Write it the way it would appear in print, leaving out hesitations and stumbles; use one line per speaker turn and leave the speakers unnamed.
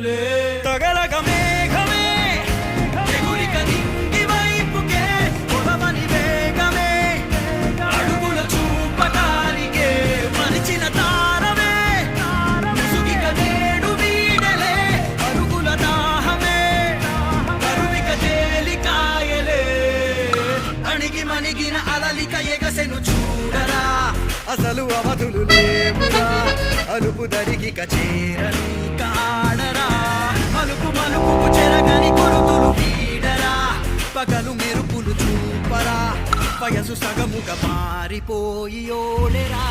కనులే తగలగ మేఘమే ఎగురిక నింగి వైపుకే పొడవని వేగమే అడుగుల చూపటానికే మరిచిన తారమే ముసుగిక నేడు వీడలే అరుగుల దాహమే కరువిక తేలికాయలే అణిగి మణిగిన అలలిక ఎగసెను చూడరా అసలు అవధులు లేవురా అలుపు దరికి కచేరని కాడరా మలుపు మలుపుకు చెరగని కొరుతులు వీడరా పగలు మెరుపులు చూపరా వయసు సగముగా మారిపోయి ఓడెరా